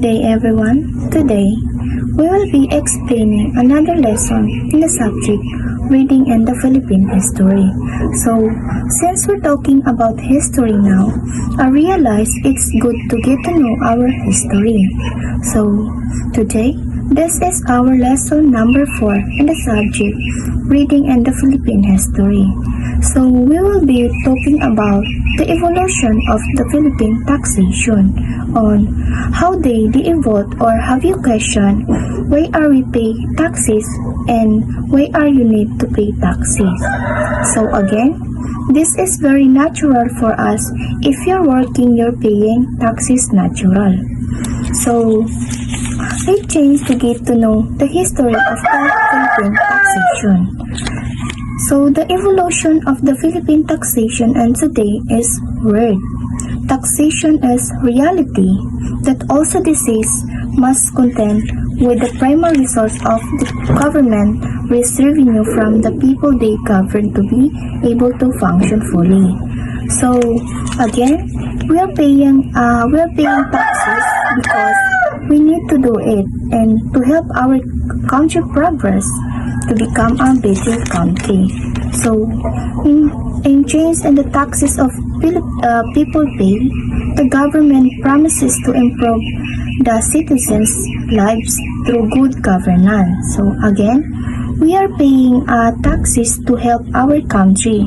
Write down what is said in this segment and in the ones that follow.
day everyone. Today, we will be explaining another lesson in the subject Reading and the Philippine History. So, since we're talking about history now, I realize it's good to get to know our history. So, today, this is our lesson number 4 in the subject Reading and the Philippine History. So, we will be talking about the evolution of the Philippine taxation, on how they evolved, or have you questioned why are we pay taxes and why are you need to pay taxes. So again, this is very natural for us. If you're working, you're paying taxes natural. So let's change to get to know the history of the Philippine taxation. So the evolution of the Philippine taxation and today is word. Taxation is reality that also disease must contend with the primary source of the government raise revenue from the people they govern to be able to function fully. So again, we are paying taxes because we need to do it and to help our country progress to become a better country. So in change in the taxes of people pay, the government promises to improve the citizens' lives through good governance. So again, we are paying taxes to help our country.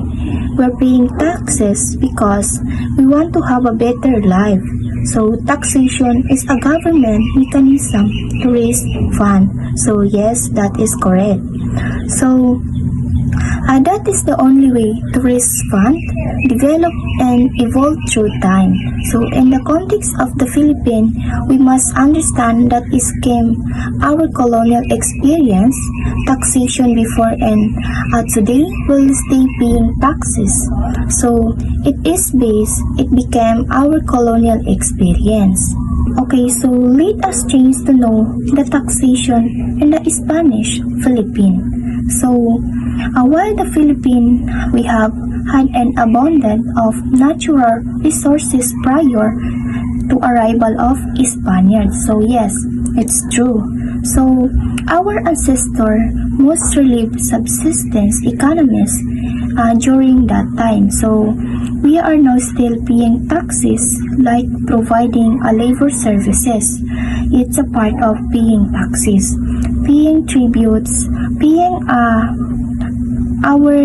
We're paying taxes because we want to have a better life. So taxation is a government mechanism to raise funds. So yes, that is correct. So that is the only way to raise funds, develop and evolve through time. So in the context of the Philippines, we must understand that it came our colonial experience, taxation before and today will stay paying taxes. So it became our colonial experience. Okay, so let us change to know the taxation in the Spanish Philippine. So while the Philippines, we have had an abundance of natural resources prior to arrival of Spaniards. So yes, it's true. So our ancestors mostly lived subsistence economies during that time. So we are now still paying taxes like providing labor services. It's a part of paying taxes, paying tributes, paying our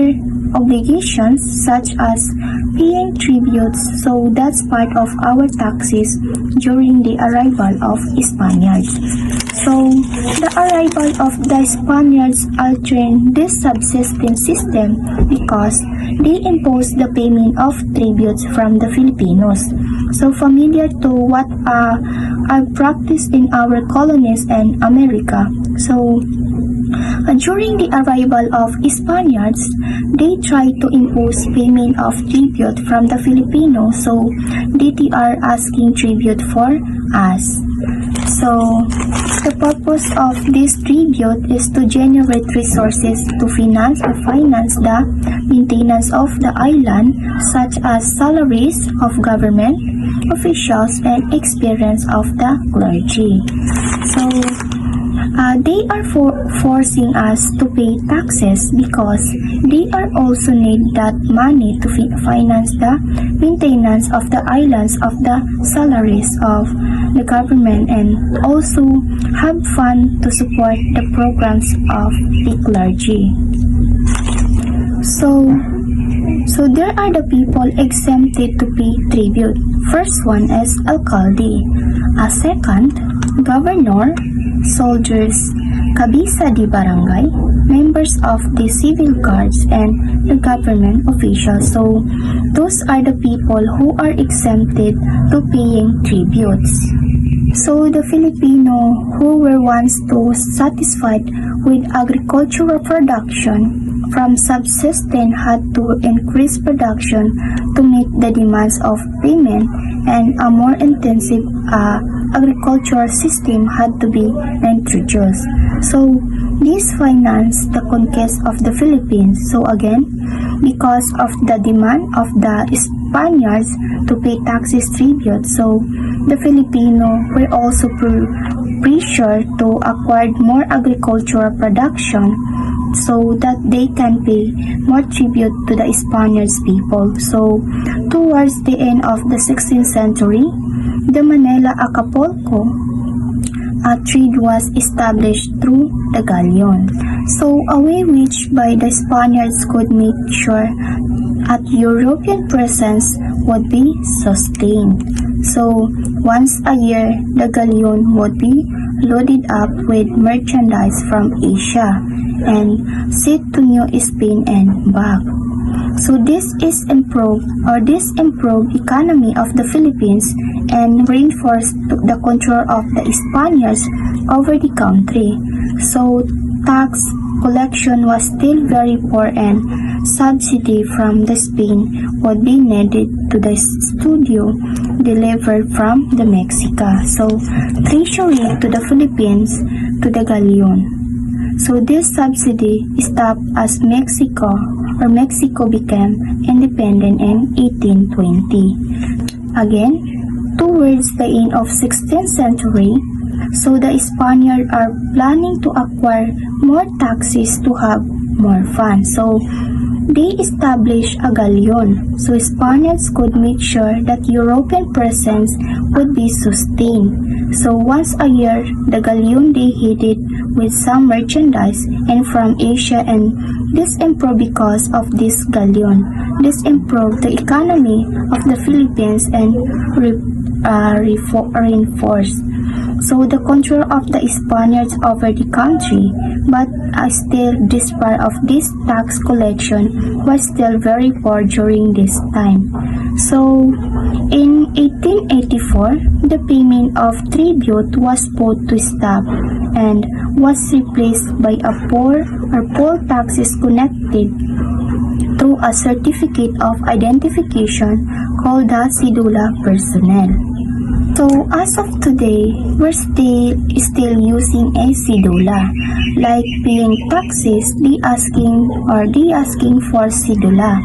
obligations such as paying tributes. So that's part of our taxes during the arrival of Spaniards. So the arrival of the Spaniards altered this subsistence system because they imposed the payment of tributes from the Filipinos. So familiar to what are practiced in our colonies and America. So during the arrival of Spaniards, they tried to impose payment of tribute from the Filipinos, so they are asking tribute for us. So the purpose of this tribute is to generate resources to finance the maintenance of the island, such as salaries of government officials and experience of the clergy. So they are forcing us to pay taxes because they are also need that money to finance the maintenance of the islands, of the salaries of the government, and also have fund to support the programs of the clergy. So there are the people exempted to pay tribute. First one is alcalde. Second, governor, soldiers, cabeza de barangay, members of the civil guards, and the government officials. So those are the people who are exempted to paying tributes. So the Filipino who were once too satisfied with agricultural production from subsistence had to increase production to meet the demands of payment, and a more intensive agricultural system had to be introduced. So this financed the conquest of the Philippines. So again, because of the demand of the Spaniards to pay taxes tribute. So the Filipino were also pressured to acquire more agricultural production so that they can pay more tribute to the Spaniards people. So towards the end of the 16th century, the Manila-Acapulco trade was established through the galleon. So a way which by the Spaniards could make sure that European presence would be sustained. So once a year, the galleon would be loaded up with merchandise from Asia and sent to New Spain and back. So this improved economy of the Philippines and reinforced the control of the Spaniards over the country. So tax collection was still very poor and subsidy from the Spain would be needed to the studio delivered from the Mexico. So treasury to the Philippines to the galleon. So this subsidy stopped as Mexico became independent in 1820. Again, towards the end of 16th century, so the Spaniards are planning to acquire more taxes to have more funds. So they established a galleon so Spaniards could make sure that European presence would be sustained. So once a year, the galleon they headed with some merchandise and from Asia, and this improved because of this galleon. This improved the economy of the Philippines and reinforced so the control of the Spaniards over the country, but still despite of this tax collection was still very poor during this time. So in 1884, the payment of tribute was put to stop and was replaced by a poll taxes connected through a certificate of identification called the Cedula Personnel. So as of today, we're still using a cedula, like paying taxes, they asking for cedula.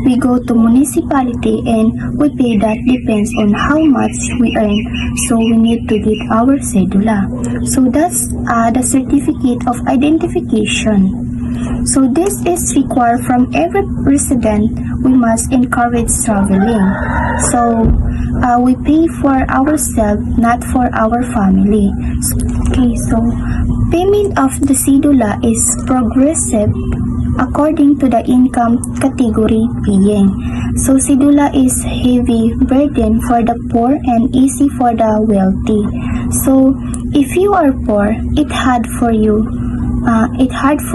We go to municipality and we pay, that depends on how much we earn, so we need to get our cedula. So that's the certificate of identification. So this is required from every resident. We must encourage traveling. So we pay for ourselves, not for our family. Okay, so payment of the cedula is progressive according to the income category paying. So cedula is heavy burden for the poor and easy for the wealthy. So if you are poor, it's hard for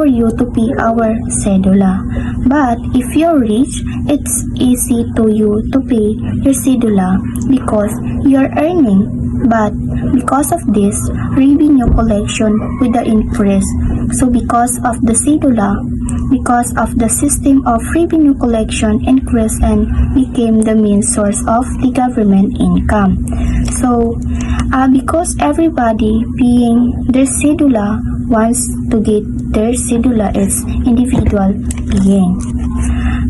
you to pay our cedula. But if you're rich, it's easy to you to pay your cedula because you're earning. But because of this, revenue collection with the increase. So because of the cedula, because of the system of revenue collection increased and became the main source of the government income. So because everybody paying their cedula wants to get their cedula is individual paying.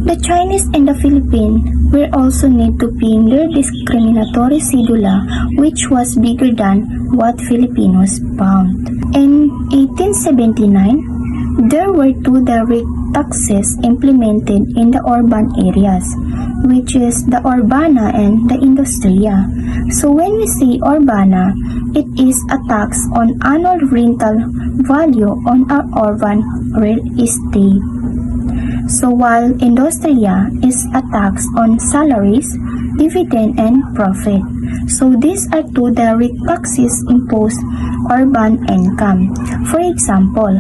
The Chinese and the Philippines will also need to pay their discriminatory cedula, which was bigger than what Filipinos found. In 1879, there were two direct taxes implemented in the urban areas, which is the Urbana and the Industria. So when we say Urbana, it is a tax on annual rental value on our urban real estate. So while Industria is a tax on salaries, dividend, and profit. So these are two direct taxes imposed urban income. For example,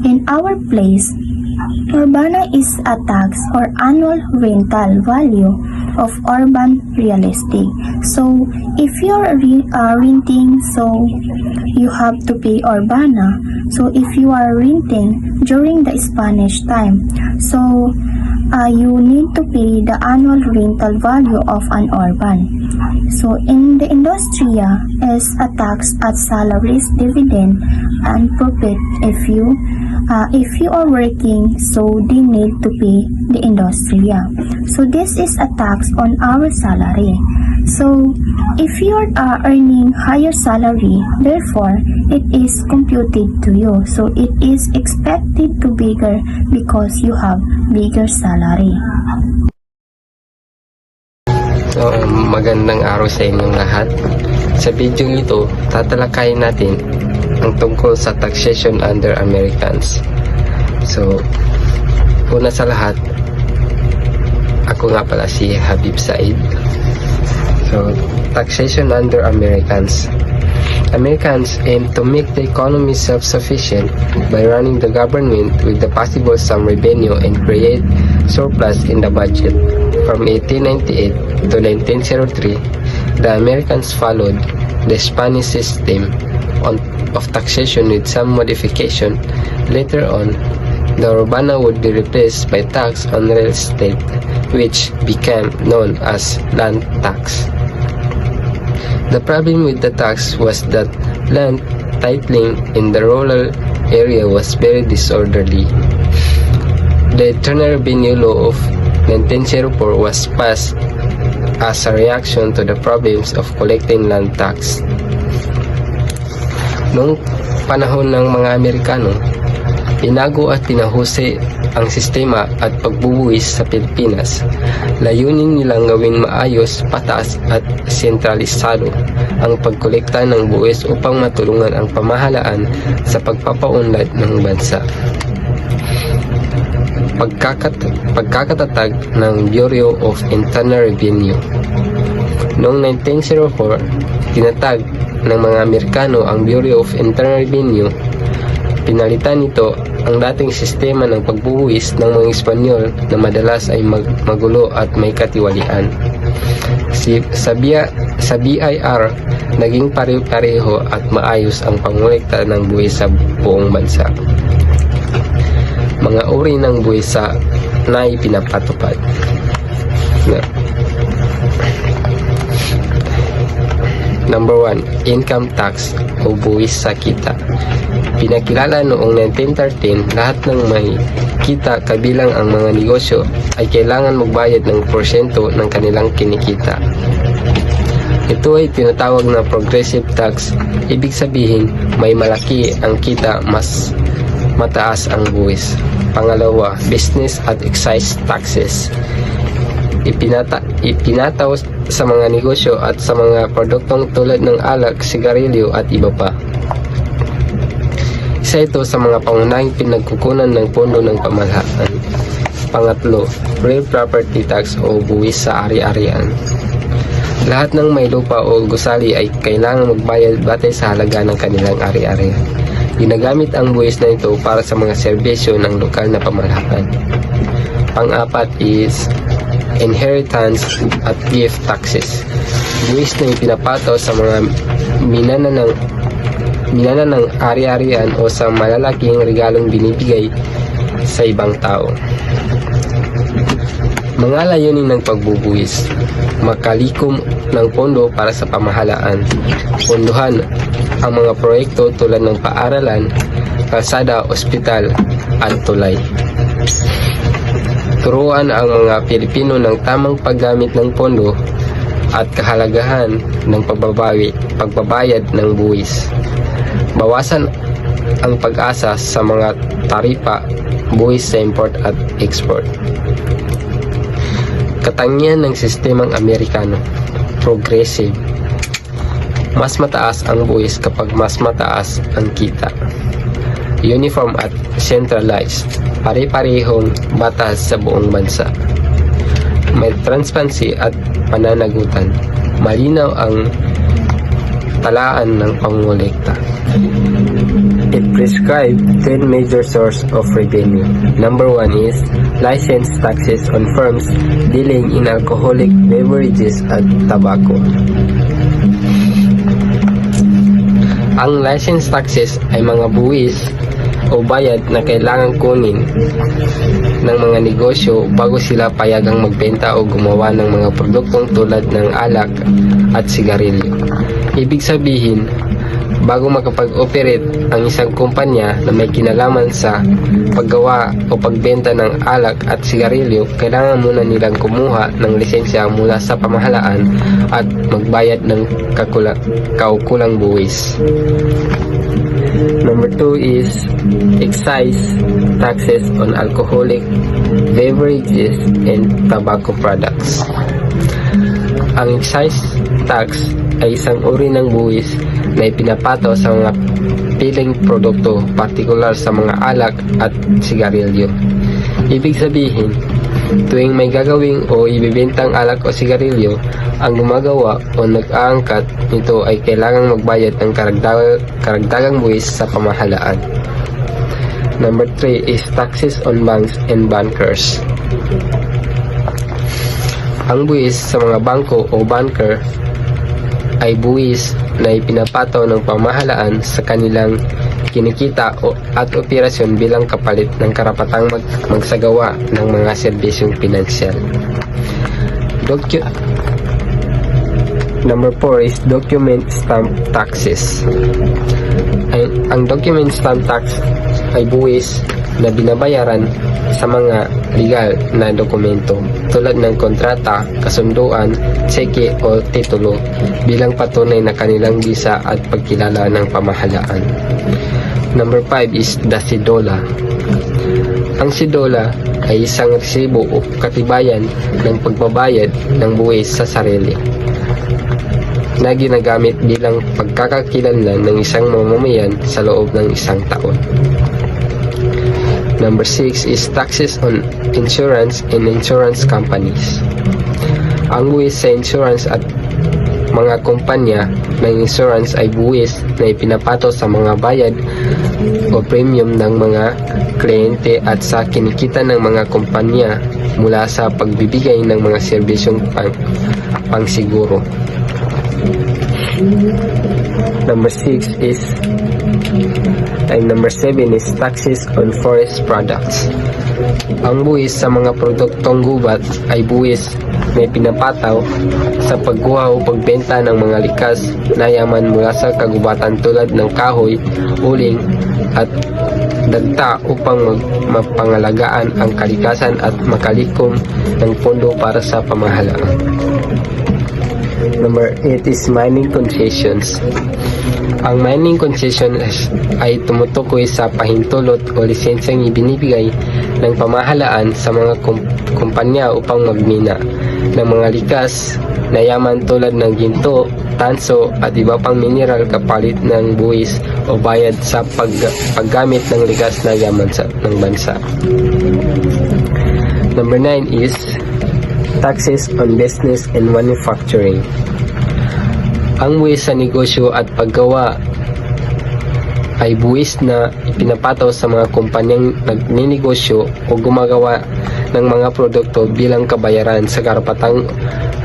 in our place, Urbana is a tax or annual rental value of urban real estate. So if you're renting, so you have to pay Urbana. So if you are renting during the Spanish time, so you need to pay the annual rental value of an urban. So in the Industria is a tax at salaries, dividend, and profit if you are working. so they need to pay the industriya. So this is a tax on our salary. So if you are earning higher salary, therefore it is computed to you. So it is expected to bigger because you have bigger salary. So, magandang araw sa inyong lahat. Sa video ito, tatalakayin natin ang tungkol sa taxation under Americans. So, una sa lahat, ako nga pala si Habib Said. So, taxation under Americans. Americans aim to make the economy self-sufficient by running the government with the possible some revenue and create surplus in the budget. From 1898 to 1903, the Americans followed the Spanish system of taxation with some modification. Later on, the urbana would be replaced by tax on real estate, which became known as land tax. The problem with the tax was that land titling in the rural area was very disorderly. The Internal Revenue Law of 1904 was passed as a reaction to the problems of collecting land tax. Noong panahon ng mga Amerikano, pinago at pinahusay ang sistema at pagbubuwis sa Pilipinas. Layunin nilang gawing maayos, pataas at sentralisado ang pagkolekta ng buwis upang matulungan ang pamahalaan sa pagpapaunlad ng bansa. Pagkakatatag ng Bureau of Internal Revenue. Noong 1904, tinatag ng mga Amerikano ang Bureau of Internal Revenue. Pinalitan nito ang dating sistema ng pagbubuwis ng mga Espanyol na madalas ay magulo at may katiwalian. Sa BIR, naging pare-pareho at maayos ang pangolekta ng buwis sa buong bansa. Mga uri ng buwis na ipinapatupad. Number 1, income tax o buwis sa kita. Pinakilala noong 1913, lahat ng may kita kabilang ang mga negosyo ay kailangan magbayad ng porsyento ng kanilang kinikita. Ito ay tinatawag na progressive tax. Ibig sabihin, may malaki ang kita, mas mataas ang buwis. Pangalawa, business at excise taxes. Ipinataw sa mga negosyo at sa mga produktong tulad ng alak, sigarilyo at iba pa. Isa ito sa mga pangunahing pinagkukunan ng pondo ng pamahalaan. Pangatlo, real property tax o buwis sa ari-arian. Lahat ng may lupa o gusali ay kailangan magbayad batay sa halaga ng kanilang ari-arian. Ginagamit ang buwis na ito para sa mga serbisyo ng lokal na pamahalaan. Pang-apat is inheritance at gift taxes. Buwis na ipinapataw sa mga minana ng ari-arian o sa malalaking regalong binibigay sa ibang tao. Mga layunin ng pagbubuwis: makalikom ng pondo para sa pamahalaan, pondohan ang mga proyekto tulad ng paaralan, kalsada, ospital at tulay. Turuan ang mga Pilipino ng tamang paggamit ng pondo at kahalagahan ng pagbabayad ng buwis. Bawasan ang pag-asa sa mga taripa, buwis sa import at export. Katangian ng sistemang Amerikano, progressive. Mas mataas ang buwis kapag mas mataas ang kita. Uniform at centralized, pare-parehong batas sa buong bansa. May transparency at pananagutan. Malinaw ang talaan ng pangolekta. It prescribes 10 major sources of revenue. Number 1 is license taxes on firms dealing in alcoholic beverages at tobacco. Ang license taxes ay mga buwis o bayad na kailangang kunin ng mga negosyo bago sila payagang magbenta o gumawa ng mga produktong tulad ng alak at sigarilyo. Ibig sabihin, bago makapag-operate ang isang kumpanya na may kinalaman sa paggawa o pagbenta ng alak at sigarilyo, kailangan muna nilang kumuha ng lisensya mula sa pamahalaan at magbayad ng kaukulang buwis. Number 2 is excise taxes on alcoholic beverages and tobacco products. Ang excise tax ay isang uri ng buwis na ipinapato sa mga piling produkto, partikular sa mga alak at sigarilyo. Ibig sabihin, tuwing may gagawing o ibibentang alak o sigarilyo, ang gumagawa o nag-aangkat nito ay kailangang magbayad ng karagdagang buwis sa pamahalaan. Number 3 is taxes on banks and bankers. Ang buwis sa mga bangko o banker ay buwis na ipinapato ng pamahalaan sa kanilang kinikita at operasyon bilang kapalit ng karapatang magsagawa ng mga serbisyong pinansyal. Number 4 is document stamp taxes. Ang document stamp tax ay buwis na binabayaran sa mga legal na dokumento tulad ng kontrata, kasunduan, tseke o titulo bilang patunay na kanilang bisa at pagkilala ng pamahalaan. Number 5 is the sidola. Ang sidola ay isang resibo o katibayan ng pagbabayad ng buwis sa sarili na ginagamit bilang pagkakakilanlan ng isang mamamayan sa loob ng isang taon. Number 6 is taxes on insurance and insurance companies. Ang buwis sa insurance at mga kumpanya ng insurance ay buwis na ipinapato sa mga bayad o premium ng mga kliyente at sa kinikita ng mga kumpanya mula sa pagbibigay ng mga serbisyong pangsiguro. Number 7 is taxes on forest products. Ang buwis sa mga produktong gubat ay buwis na pinapataw sa pagkuha o pagbenta ng mga likas na yaman mula sa kagubatan tulad ng kahoy, uling at dagta upang mapangalagaan ang kalikasan at makalikom ng pondo para sa pamahalaan. Number 8 is mining concessions. Ang mining concession ay tumutukoy sa pahintulot o lisensyang ibinibigay ng pamahalaan sa mga kumpanya upang magmina ng mga likas na yaman tulad ng ginto, tanso at iba pang mineral kapalit ng buwis o bayad sa paggamit ng likas na yaman ng bansa. Number 9 is taxes on business and manufacturing. Ang buwis sa negosyo at paggawa ay buwis na ipinapataw sa mga kumpanyang nagninegosyo o gumagawa ng mga produkto bilang kabayaran sa karapatang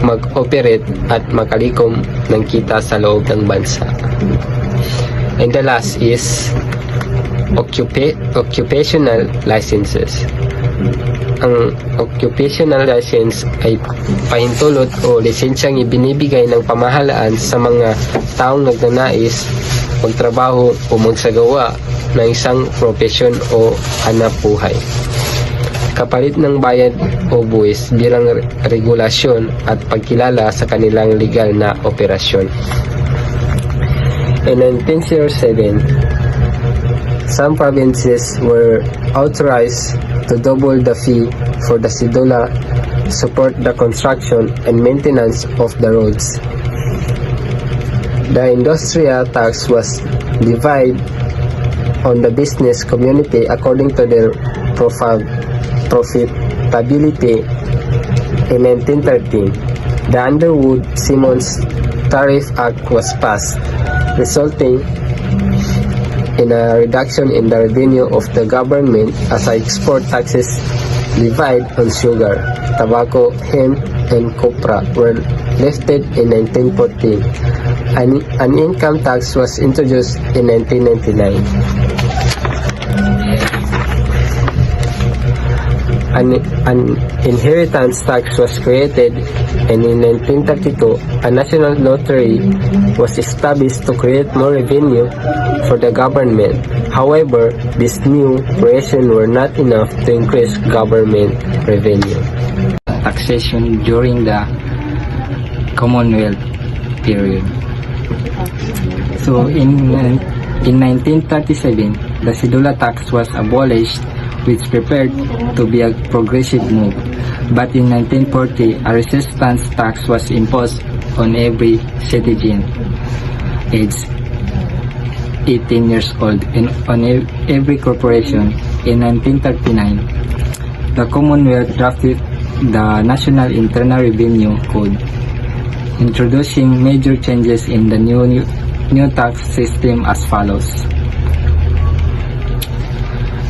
mag-operate at makalikom ng kita sa loob ng bansa. And the last is occupational licenses. Ang occupational license ay pahintulot o lisensyang ibinibigay ng pamahalaan sa mga taong nagnanais magtrabaho o magsagawa ng isang propesyon o hanapbuhay, kapalit ng bayad o buwis bilang regulasyon at pagkilala sa kanilang legal na operasyon. In 1907, some provinces were authorized to double the fee for the sidola to support the construction and maintenance of the roads. The industrial tax was divided on the business community according to their profitability. In 1913, the Underwood-Simmons Tariff Act was passed, resulting in a reduction in the revenue of the government as export taxes levied on sugar, tobacco, hemp, and copra were lifted in 1914. An income tax was introduced in 1999. an inheritance tax was created, and in 1932, a national lottery was established to create more revenue for the government. However, these new creations were not enough to increase government revenue. Taxation during the Commonwealth period. So in 1937, the Cedula tax was abolished, which prepared to be a progressive move. But in 1940, a resistance tax was imposed on every citizen aged 18 years old and on every corporation. In 1939, the Commonwealth drafted the National Internal Revenue Code, introducing major changes in the new tax system as follows.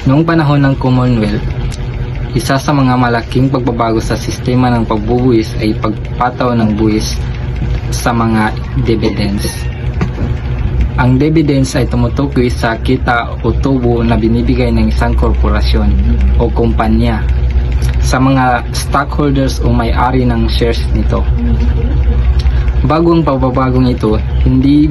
Noong panahon ng Commonwealth, isa sa mga malaking pagbabago sa sistema ng pagbubuwis ay pagpataw ng buwis sa mga dividends. Ang dividends ay tumutukoy sa kita o tubo na binibigay ng isang korporasyon o kumpanya sa mga stockholders o may-ari ng shares nito. Bago ang pagbabagong ito, hindi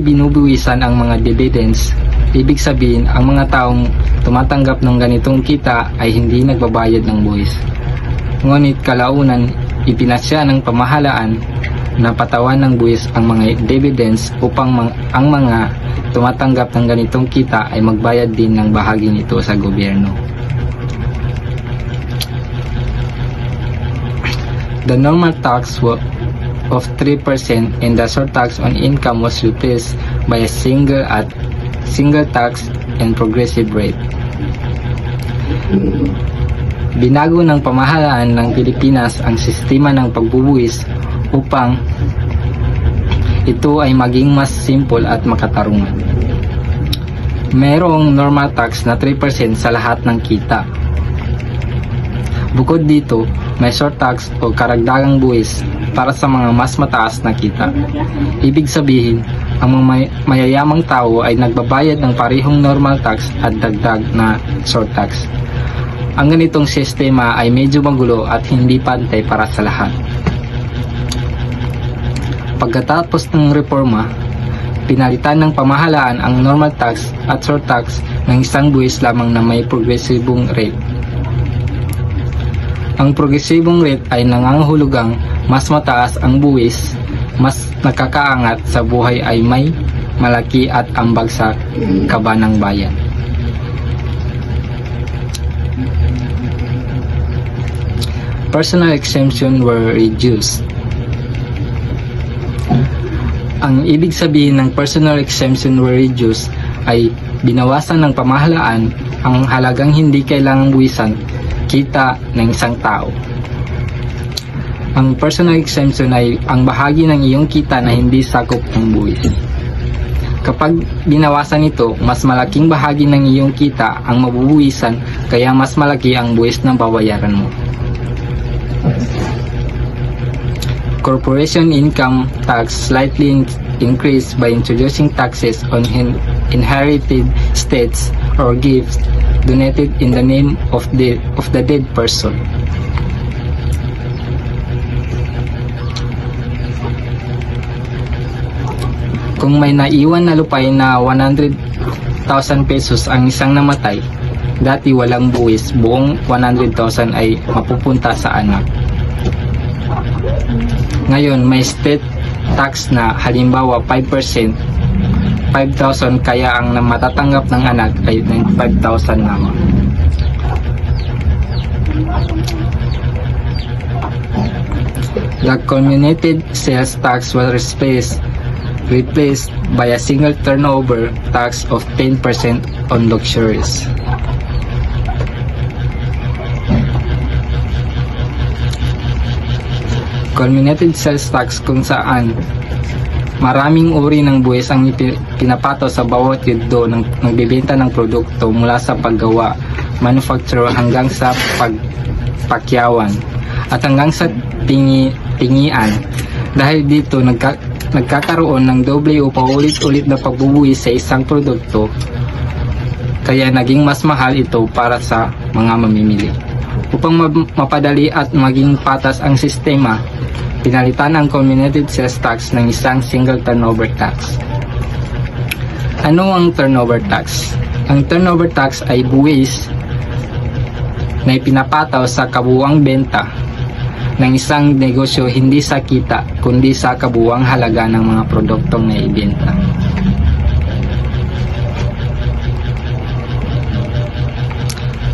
binubuwisan ang mga dividends. Ibig sabihin, ang mga taong tumatanggap ng ganitong kita ay hindi nagbabayad ng buwis. Ngunit kalaunan, ipinasya ng pamahalaan na patawan ng buwis ang mga dividends upang ang mga tumatanggap ng ganitong kita ay magbayad din ng bahagi nito sa gobyerno. The normal tax of 3% and the surtax on income was replaced by a single tax and progressive rate. Binago ng pamahalaan ng Pilipinas ang sistema ng pagbubuwis upang ito ay maging mas simple at makatarungan. Mayroong normal tax na 3% sa lahat ng kita. Bukod dito, may surtax o karagdagang buwis para sa mga mas mataas na kita. Ibig sabihin, ang mga mayayamang tao ay nagbabayad ng parehong normal tax at dagdag na surtax. Ang ganitong sistema ay medyo magulo at hindi pantay para sa lahat. Pagkatapos ng reforma, pinalitan ng pamahalaan ang normal tax at surtax ng isang buwis lamang na may progresibong rate. Ang progresibong rate ay nangangahulugang mas mataas ang buwis, mas nakakaangat sa buhay ay may malaki at ambag sa kaba ng bayan. Personal exemption were reduced. Ang ibig sabihin ng personal exemption were reduced ay binawasan ng pamahalaan ang halagang hindi kailangang buwisan kita ng isang tao. Ang personal exemption ay ang bahagi ng iyong kita na hindi sakop ng buwis. Kapag binawasan ito, mas malaking bahagi ng iyong kita ang mabubuwisan, kaya mas malaki ang buwis na babayaran mo. Corporation income tax slightly increased by introducing taxes on inherited estates or gifts donated in the name of the dead person. Kung may naiwan na lupay na 100,000 pesos ang isang namatay, dati walang buwis, buong 100,000 ay mapupunta sa anak. Ngayon, may state tax na halimbawa 5%, 5,000, kaya ang matatanggap ng anak ay 95,000 lamang. The culminated sales tax was replaced by a single turnover tax of 10% on luxuries. Culminated sales tax kung saan maraming uri ng buwis ang pinapato sa bawat yugto ng nagbebenta ng produkto mula sa paggawa, manufacture hanggang sa pagpakyawan at hanggang sa tingian. Dahil dito nagkakaroon ng doble o paulit-ulit na pagbubuwis sa isang produkto kaya naging mas mahal ito para sa mga mamimili. Upang mapadali at maging patas ang sistema, pinalitan ang cumulative sales tax ng isang single turnover tax. Ano ang turnover tax? Ang turnover tax ay buwis na ipinapataw sa kabuuang benta ng isang negosyo hindi sa kita kundi sa kabuuang halaga ng mga produktong naibenta.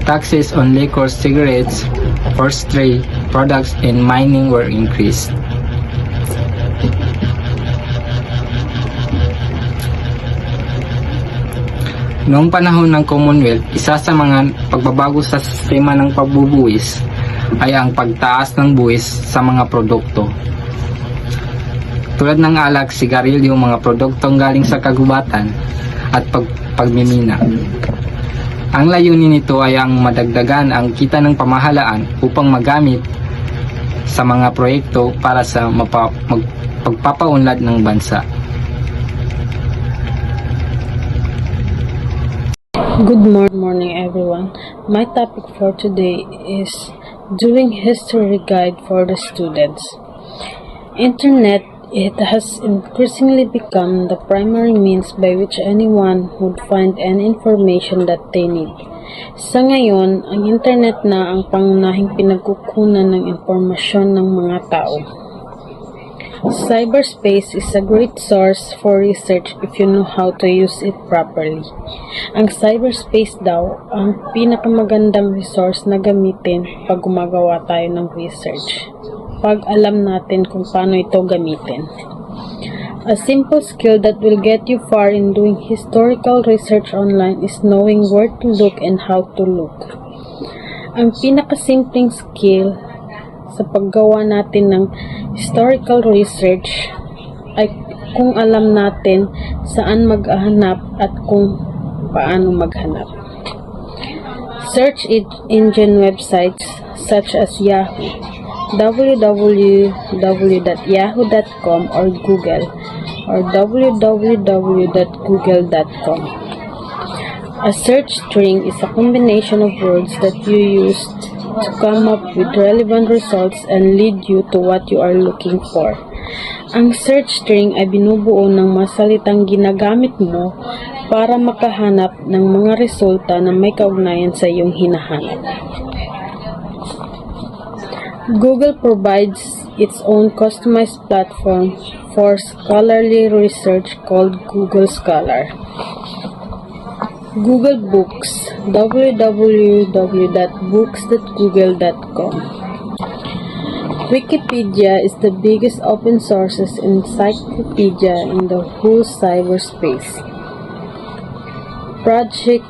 Taxes on liquor, cigarettes, forestry products, and mining were increased. Noong panahon ng Commonwealth, isa sa mga pagbabago sa sistema ng pagbubuwis ay ang pagtaas ng buwis sa mga produkto. Tulad ng alak, sigarilyo, mga produktong galing sa kagubatan at pagmimina. Ang layunin nito ay ang madagdagan ang kita ng pamahalaan upang magamit sa mga proyekto para sa pagpapaunlad ng bansa. Good morning everyone. My topic for today is doing history guide for the students. Internet, it has increasingly become the primary means by which anyone would find any information that they need. Sa ngayon, ang internet na ang pangunahing pinagkukunan ng impormasyon ng mga tao. Cyberspace is a great source for research if you know how to use it properly. Ang cyberspace daw ang pinakamagandang resource na gamitin pag gumagawa tayo ng research. Pag alam natin kung paano ito gamitin. A simple skill that will get you far in doing historical research online is knowing where to look and how to look. Ang pinakasimpleng skill sa paggawa natin ng historical research ay kung alam natin saan maghahanap at kung paano maghanap. Search engine websites such as Yahoo, www.yahoo.com or Google or www.google.com. A search string is a combination of words that you use to come up with relevant results and lead you to what you are looking for. Ang search string ay binubuo ng mga salitang ginagamit mo para makahanap ng mga resulta na may kaugnayan sa iyong hinahanap. Google provides its own customized platform for scholarly research called Google Scholar. Google Books, www.books.google.com. Wikipedia is the biggest open source encyclopedia in the whole cyberspace. Project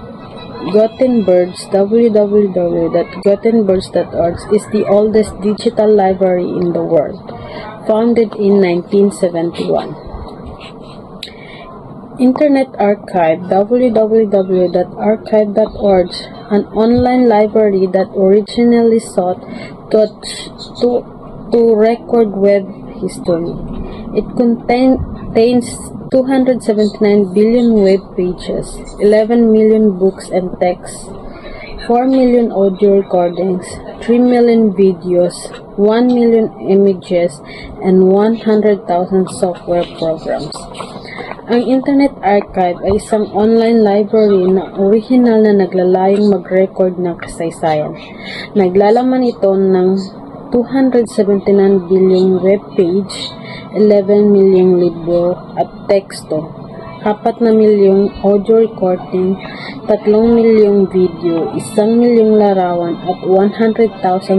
Gutenberg, www.gutenberg.org, is the oldest digital library in the world, founded in 1971. Internet Archive, www.archive.org, an online library that originally sought to record web history. It contains 279 billion web pages, 11 million books and texts, 4 million audio recordings, 3 million videos, 1 million images, and 100,000 software programs. Ang Internet Archive ay isang online library na original na naglalayong mag-record ng kasaysayan. Naglalaman ito ng 279 bilyong web page, 11 milyong libro at teksto, 4 na milyong audio recording, 3 milyong video, 1 milyong larawan at 100,000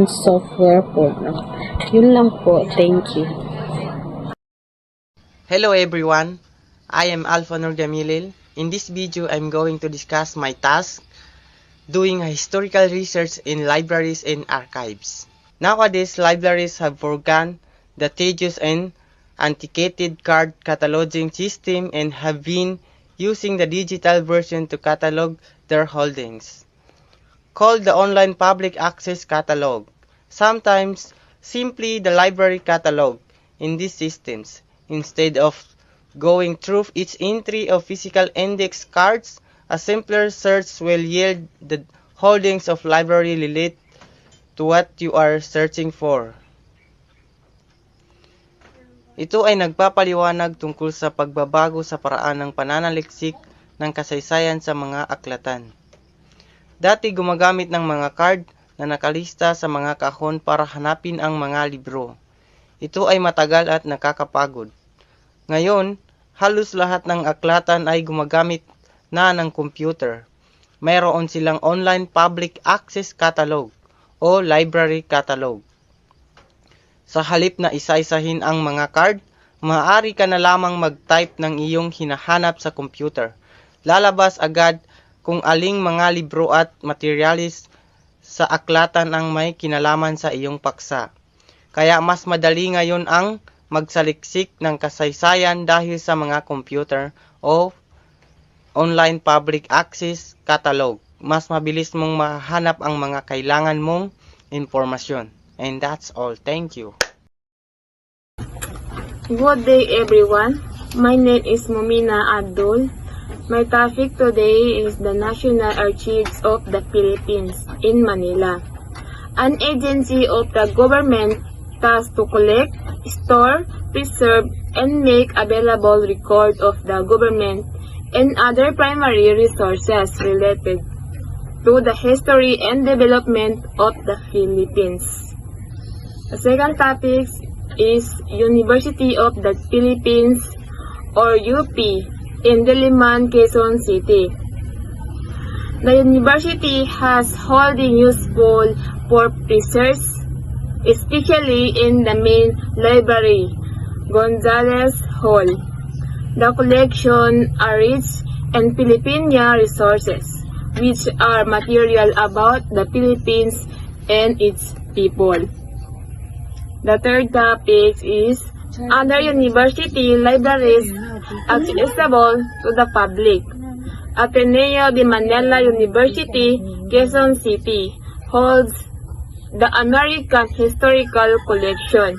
software program. Yun lang po. Thank you. Hello everyone. I am Alpha Nur Jamilil. In this video, I'm going to discuss my task doing historical research in libraries and archives. Nowadays, libraries have forgone the tedious and antiquated card cataloging system and have been using the digital version to catalog their holdings, called the Online Public Access Catalog, sometimes simply the library catalog. In these systems, instead of going through each entry of physical index cards, A simpler search will yield the holdings of library relate to what you are searching for. Ito ay nagpapaliwanag tungkol sa pagbabago sa paraan ng pananaliksik ng kasaysayan sa mga aklatan. Dati gumagamit ng mga card na nakalista sa mga kahon para hanapin ang mga libro. Ito ay matagal at nakakapagod. Ngayon, halos lahat ng aklatan ay gumagamit na ng computer. Mayroon silang online public access catalog o library catalog. Sa halip na isa-isahin ang mga card, maaari ka na lamang mag-type ng iyong hinahanap sa computer. Lalabas agad kung aling mga libro at materialis sa aklatan ang may kinalaman sa iyong paksa. Kaya mas madali ngayon ang magsaliksik ng kasaysayan dahil sa mga computer o online public access catalog. Mas mabilis mong mahanap ang mga kailangan mong impormasyon. And that's all. Thank you. Good day everyone. My name is Mumina Abdul. My topic today is the National Archives of the Philippines in Manila, an agency of the government tasked to collect, store, preserve, and make available record of the government and other primary resources related to the history and development of the Philippines. The second topic is University of the Philippines or UP in Diliman, Quezon City. The university has holding useful for research, especially in the main library, Gonzales Hall. The collection are rich and Filipina resources, which are material about the Philippines and its people. The third topic is other university libraries accessible to the public. Ateneo de Manila University, Quezon City, holds the American Historical Collection.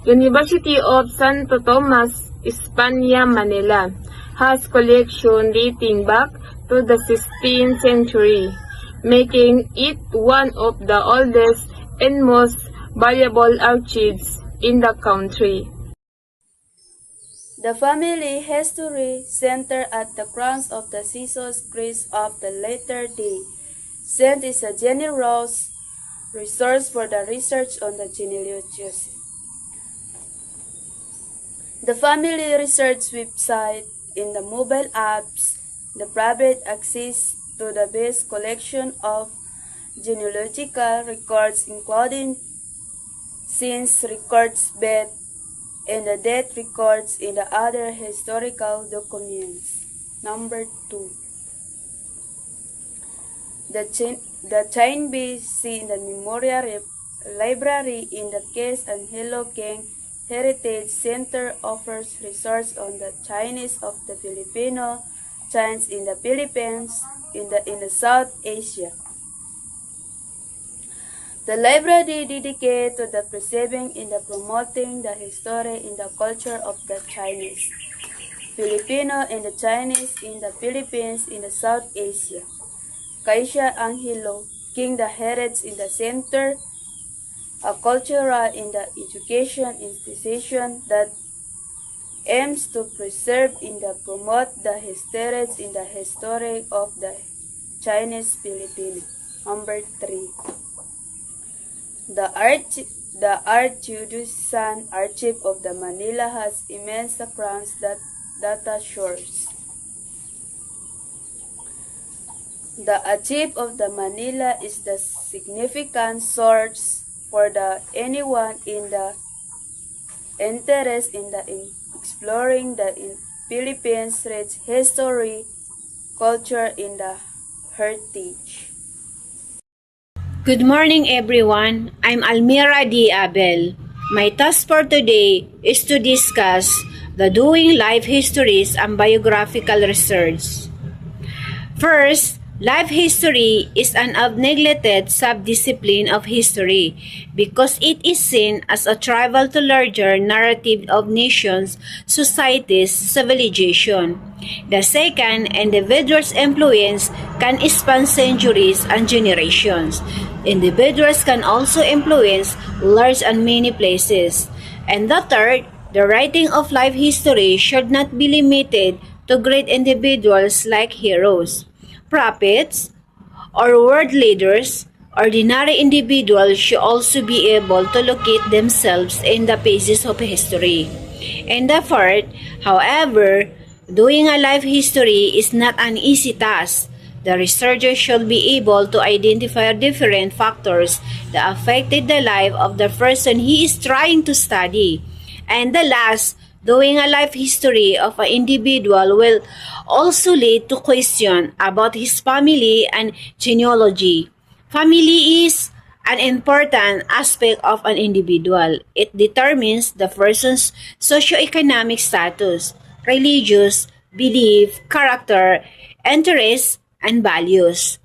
University of Santo Tomas, España, Manila, has collection dating back to the 16th century, making it one of the oldest and most valuable archives in the country. The Family History Center at the Crowns of the Jesus Christ of the Latter Day Saint is a generous resource for the research on the genealogy. The Family Research website in the mobile apps, the private access to the best collection of genealogical records including since records, birth, and the death records in the other historical documents. Number 2. The Chain BC in the Memorial Library in the Case and Hello King Heritage Center offers research on the Chinese of the Filipino, Chinese in the Philippines, in the South Asia. The library dedicated to the preserving and the promoting the history and the culture of the Chinese, Filipino and the Chinese in the Philippines in the South Asia. Kaisha Angelo King the Heritage in the Center, a cultural and the education institution that aims to preserve and promote the heritage in the history of the Chinese Filipino. Number 3. The Archdiocese Archive of the Manila has immense crowns that data source. The Archive of the Manila is the significant source for anyone in the interest in exploring the Philippines' rich history, culture, and the heritage. Good morning everyone, I'm Almira D. Abel. My task for today is to discuss the doing life histories and biographical research. First, Life history is an neglected subdiscipline of history because it is seen as a trivial to larger narrative of nations, societies, civilization. The second, individuals' influence can span centuries and generations. Individuals can also influence large and many places. And the third, the writing of life history should not be limited to great individuals like heroes, prophets, or world leaders. Ordinary individuals should also be able to locate themselves in the pages of history. And the fourth, however, doing a life history is not an easy task. The researcher should be able to identify different factors that affected the life of the person he is trying to study. And the last, doing a life history of an individual will also lead to question about his family and genealogy. Family is an important aspect of an individual. It determines the person's socioeconomic status, religious belief, character, interests, and values.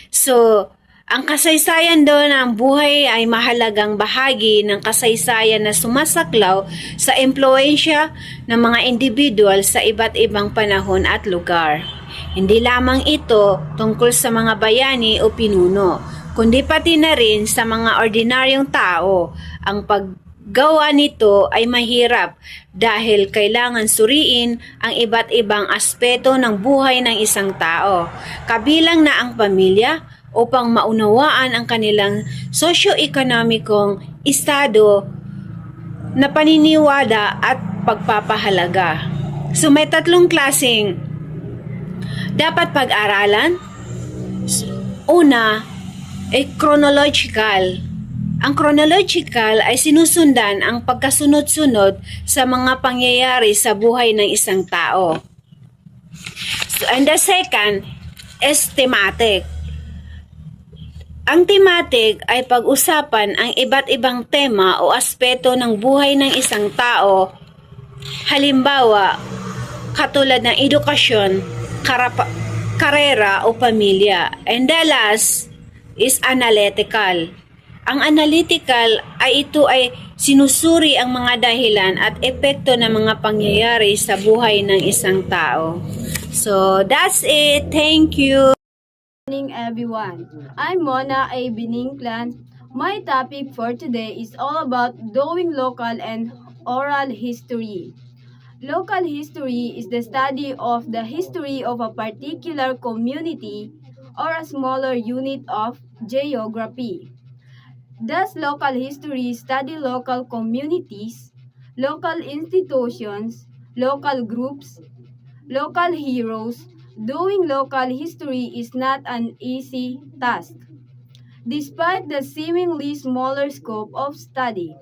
So, ang kasaysayan doon ng buhay ay mahalagang bahagi ng kasaysayan na sumasaklaw sa impluensya ng mga individual sa iba't ibang panahon at lugar. Hindi lamang ito tungkol sa mga bayani o pinuno, kundi pati na rin sa mga ordinaryong tao. Ang paggawa nito ay mahirap dahil kailangan suriin ang iba't ibang aspeto ng buhay ng isang tao, kabilang na ang pamilya, upang maunawaan ang kanilang socio-ekonomikong estado na paniniwala at pagpapahalaga. So may tatlong klaseng dapat pag-aralan. Una, ay chronological. Ang chronological ay sinusundan ang pagkasunod-sunod sa mga pangyayari sa buhay ng isang tao. So, and the second is thematic. Ang thematic ay pag-usapan ang iba't ibang tema o aspeto ng buhay ng isang tao. Halimbawa, katulad ng edukasyon, karera o pamilya. And the last is analytical. Ang analytical ay ito ay sinusuri ang mga dahilan at epekto ng mga pangyayari sa buhay ng isang tao. So, that's it. Thank you. Good morning, everyone. I'm Mona A. Biningclan. My topic for today is all about doing local and oral history. Local history is the study of the history of a particular community or a smaller unit of geography. Thus, local history study local communities, local institutions, local groups, local heroes. Doing local history is not an easy task. Despite the seemingly smaller scope of study,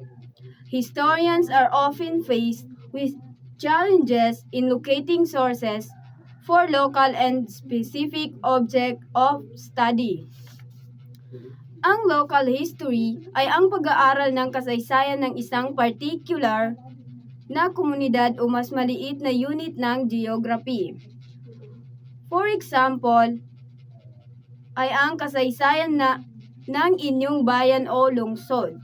historians are often faced with challenges in locating sources for local and specific object of study. Ang local history ay ang pag-aaral ng kasaysayan ng isang particular na komunidad o mas maliit na unit ng geography. For example, ay ang kasaysayan ng inyong bayan o lungsod.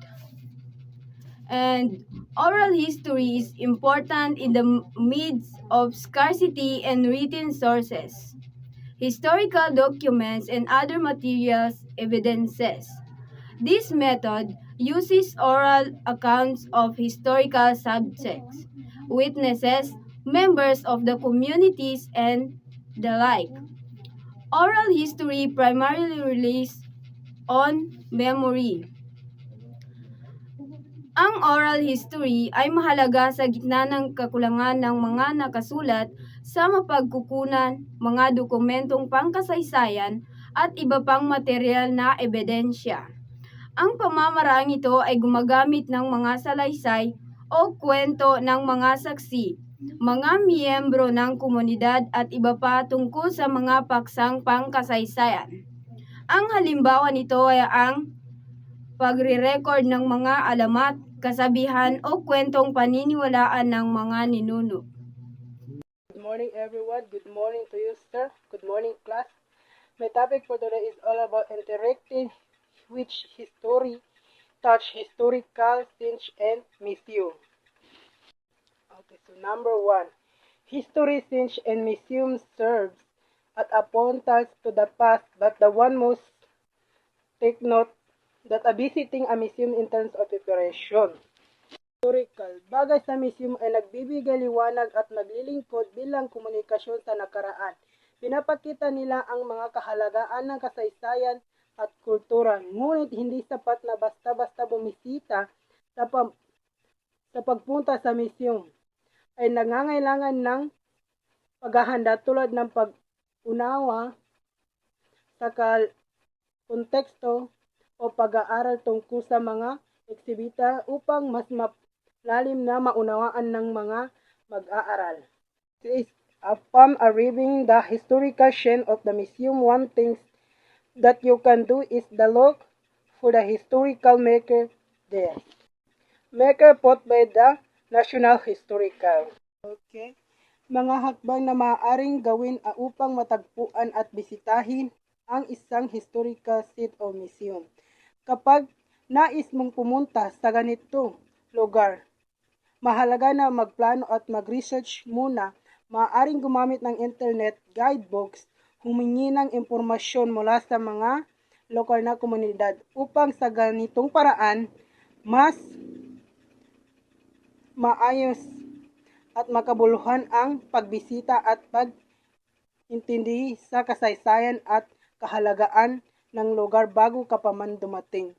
And oral history is important in the midst of scarcity and written sources, historical documents, and other materials evidences. This method uses oral accounts of historical subjects, witnesses, members of the communities, and the like. Oral history primarily relies on memory. Ang oral history ay mahalaga sa gitna ng kakulangan ng mga nakasulat sa mapagkukunan, mga dokumentong pangkasaysayan at iba pang material na ebidensya. Ang pamamaraang ito ay gumagamit ng mga salaysay o kwento ng mga saksi, mga miyembro ng komunidad at iba pa tungkol sa mga paksang pangkasaysayan. Ang halimbawa nito ay ang pagre-record ng mga alamat, kasabihan o kwentong paniniwalaan ng mga ninuno. Good morning, everyone. Good morning to you, sir. Good morning, class. My topic for today is all about interactive which history touch historical scenes and museum. Okay, so number 1. History scenes and museums serves at a portal to the past, but the one most take note that a visiting a museum in terms of preparation. Historical. Bagay sa museum ay nagbibigay liwanag at naglilingkod bilang komunikasyon sa nakaraan. Pinapakita nila ang mga kahalagaan ng kasaysayan at kultura, ngunit hindi sapat na basta-basta bumisita sa pagpunta sa museum. Ay nangangailangan ng paghahanda tulad ng pag-unawa sa konteksto o pag-aaral tungkol sa mga eksibita upang mas malalim na maunawaan ng mga mag-aaral. Upon arriving the historical scene of the museum, one thing that you can do is the look for the historical maker there. Maker put by the National Historical. Okay. Mga hakbang na maaaring gawin upang matagpuan at bisitahin ang isang historical site o museum. Kapag nais mong pumunta sa ganito lugar, mahalaga na magplano at mag-research muna. Maaaring gumamit ng internet guidebooks, humingi ng impormasyon mula sa mga lokal na komunidad upang sa ganitong paraan, mas maayos at makabuluhan ang pagbisita at pag-intindi sa kasaysayan at kahalagaan ng lugar bago ka pa man dumating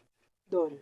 doon.